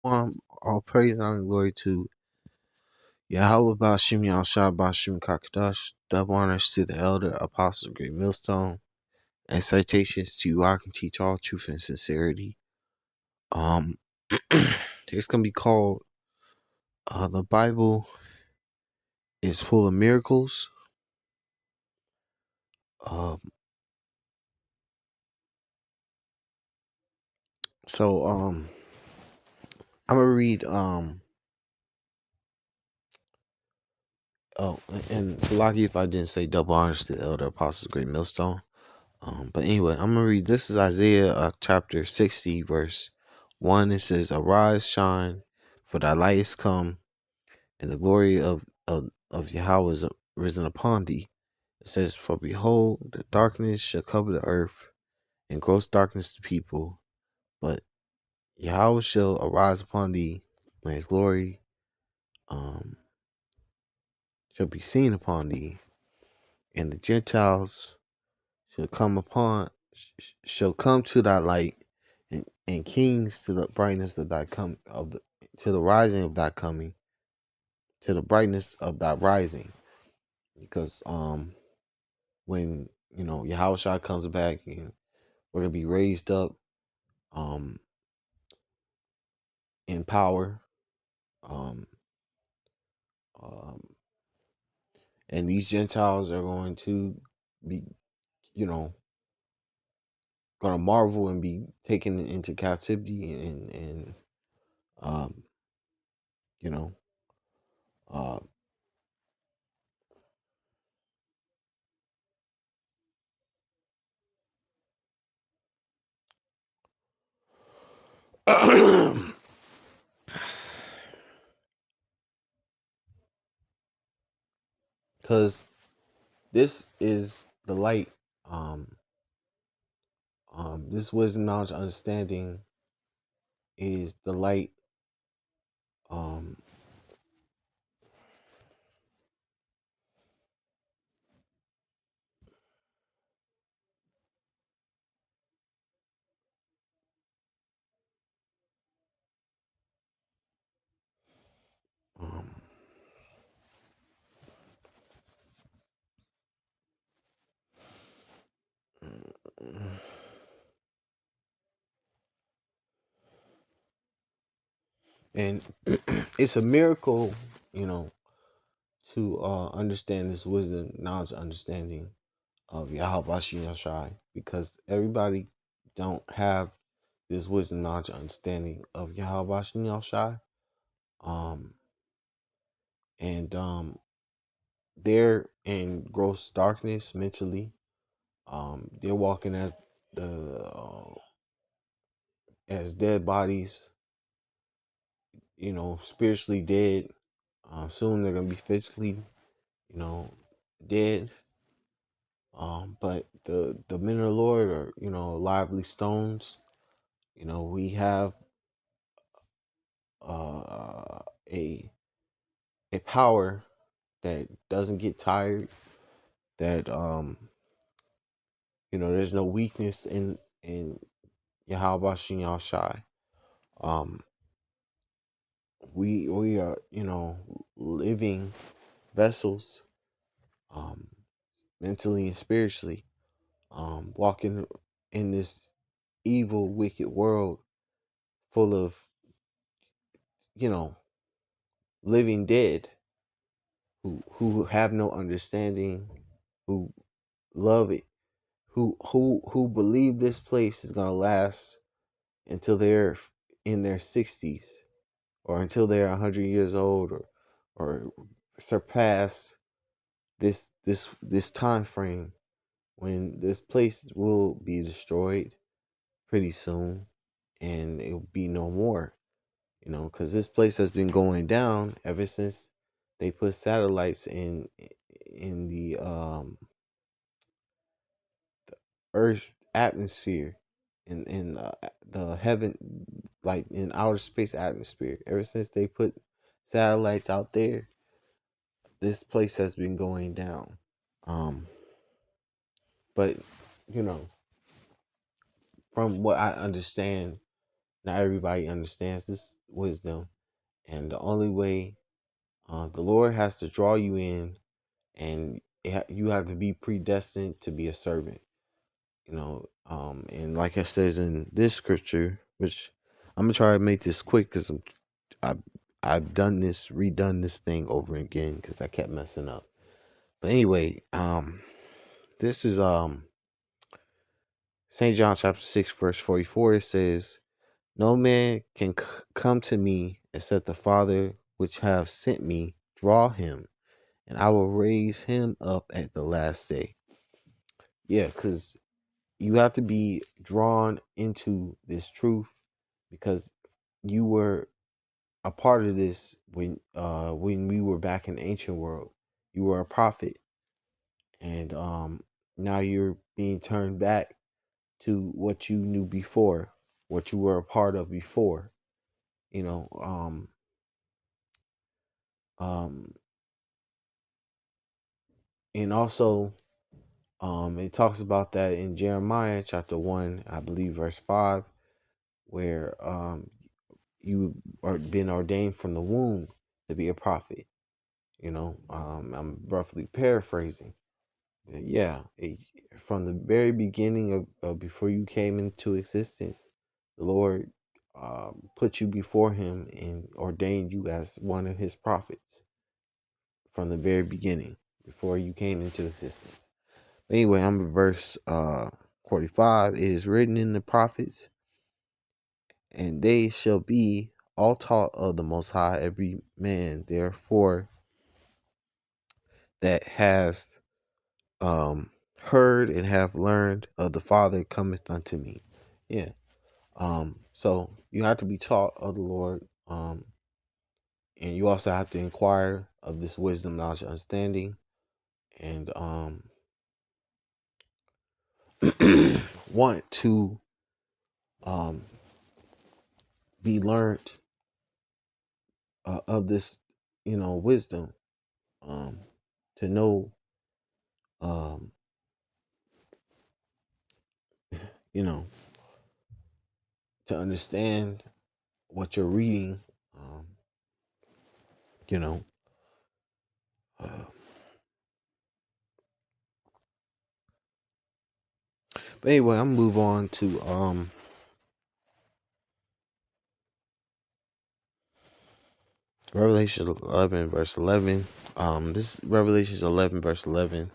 All praise and glory to Yahweh Bashim Yahshua Bashim Kakadash. Double honors to the elder apostle of Great Millstone, and citations to you. I can teach all truth and sincerity. Um, it's gonna be called "The Bible is Full of Miracles." Um, so I'm gonna read oh, and lucky if I didn't say double honors to the elder apostle of Great Millstone. But anyway, I'm gonna read. This is Isaiah chapter 60, verse 1. It says, "Arise, shine, for thy light is come, and the glory of Yahweh is risen upon thee." It says, "For behold, the darkness shall cover the earth, and gross darkness the people. But Yahweh shall arise upon thee, and his glory um, shall be seen upon thee, and the Gentiles shall come to thy light, and kings to the brightness of thy to the rising of thy coming, to the brightness of thy rising." Because when Yahushua comes back, and we're gonna be raised up um in power, um um and these Gentiles are going to be, you know gonna marvel and be taken into captivity, and um you know uh because this is the light. This wisdom, knowledge, understanding is the light. Um, um, and it's a miracle, you know, to understand this wisdom, knowledge, understanding of Yahweh Shai, because everybody don't have this wisdom, knowledge, understanding of Yahweh Shai. Um, and they're in gross darkness mentally. They're walking the as dead bodies, spiritually dead. Soon they're gonna be physically, you know, dead. But the men of the Lord are, lively stones. We have uh, a a power that doesn't get tired. That there's no weakness in Yahweh Shin Shai. Um, we are, living vessels, um, mentally and spiritually, walking in this evil, wicked world full of, you know, living dead who have no understanding, who love it, who believe this place is gonna last until they're in their 60s, or until they're 100 years old, or surpass this time frame when this place will be destroyed pretty soon, and it will be no more. Because this place has been going down ever since they put satellites in the Earth atmosphere, in the heaven, like in outer space atmosphere. Ever since they put satellites out there, this place has been going down. Um, but you know, from what I understand, not everybody understands this. wisdom, and the only way the Lord has to draw you in, and you have to be predestined to be a servant. And like it says in this scripture, which I'm gonna try to make this quick because I've I've redone this thing over again because I kept messing up. But anyway, this is St. John chapter 6 verse 44. It says, "No man can come to me except the Father which have sent me draw him, and I will raise him up at the last day." Yeah, because you have to be drawn into this truth because you were a part of this when we were back in the ancient world. You were a prophet, and now you're being turned back to what you knew before, what you were a part of before. You know, um, and also it talks about that in Jeremiah chapter 1, I believe, verse 5, where you are been ordained from the womb to be a prophet. I'm roughly paraphrasing. Yeah, from the very beginning of before you came into existence, the Lord put you before Him and ordained you as one of His prophets from the very beginning, before you came into existence. Anyway, I'm in verse 45. It is written in the prophets, and they shall be all taught of the Most High. Every man, therefore, that has heard and have learned of the Father cometh unto me. Yeah. So you have to be taught of the Lord. And you also have to inquire of this wisdom, knowledge, understanding, and want to um be learned of this, wisdom, um, to know, um, you know, to understand what you're reading, um, you know. Uh, but anyway, I'm gonna move on to Revelation 11 verse 11. This Revelation 11 verse 11.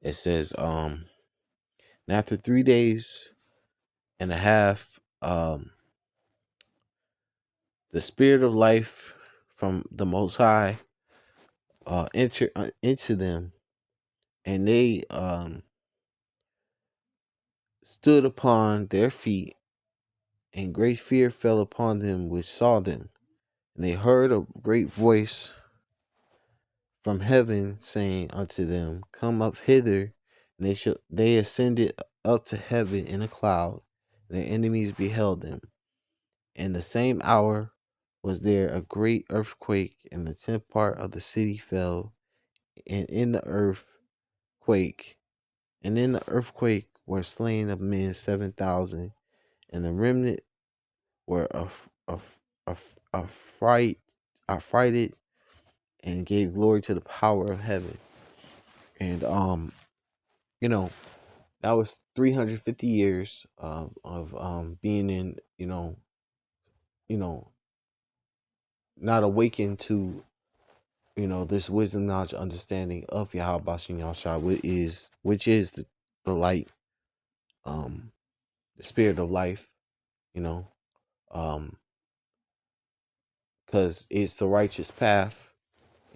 It says, and after 3 days and a half, the Spirit of life from the Most High enter into them, and they stood upon their feet, and great fear fell upon them which saw them. And they heard a great voice from heaven saying unto them, Come up hither. And they ascended up to heaven in a cloud, and their enemies beheld them. And the same hour was there a great earthquake, and the tenth part of the city fell, and in the earthquake, were slain of men 7,000, and the remnant were affright, affrighted, and gave glory to the power of heaven. And you know, that was 350 years of being in, you know, not awakened to, this wisdom, knowledge, understanding of Yahweh Bashin Yahshua, which is the light, the spirit of life, you know, because it's the righteous path,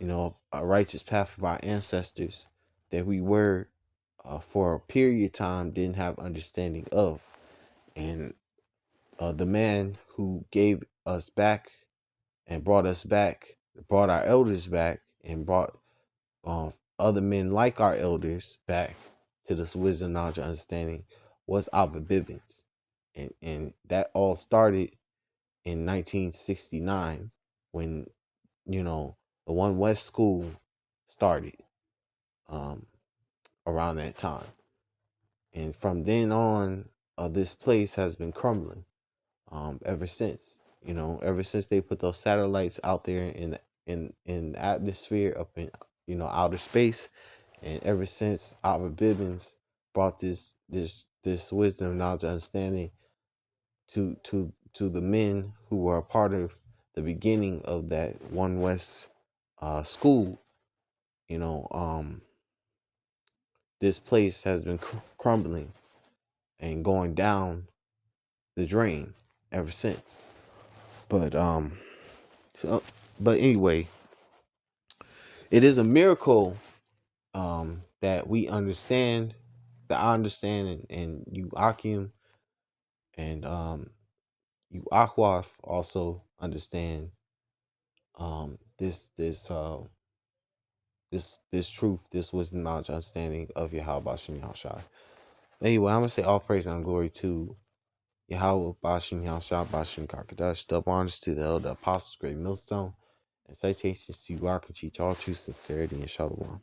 a righteous path of our ancestors that we were, for a period of time, didn't have understanding of. And the man who gave us back and brought us back, brought our elders back, and brought other men like our elders back to this wisdom, knowledge, and understanding was Abba Bivens. And that all started in 1969 when, the One West School started, um, around that time. And from then on, this place has been crumbling ever since. Ever since they put those satellites out there in the atmosphere up in outer space, and ever since Albert Bibbins brought this wisdom, knowledge, understanding to the men who were a part of the beginning of that One West school, you know, um, this place has been crumbling and going down the drain ever since. But so, but anyway, it is a miracle that we understand, that I understand, and you Akim and you Akwaf also understand this truth, this wisdom, knowledge, understanding of Yahweh Bashim Yahushua. Anyway, I'm gonna say all praise and glory to Yahweh Bashim Yahushua Bashim Kakadash. Double honors to the elder apostles, great millstone, and citations to you, Arkachi, all true sincerity and shalom.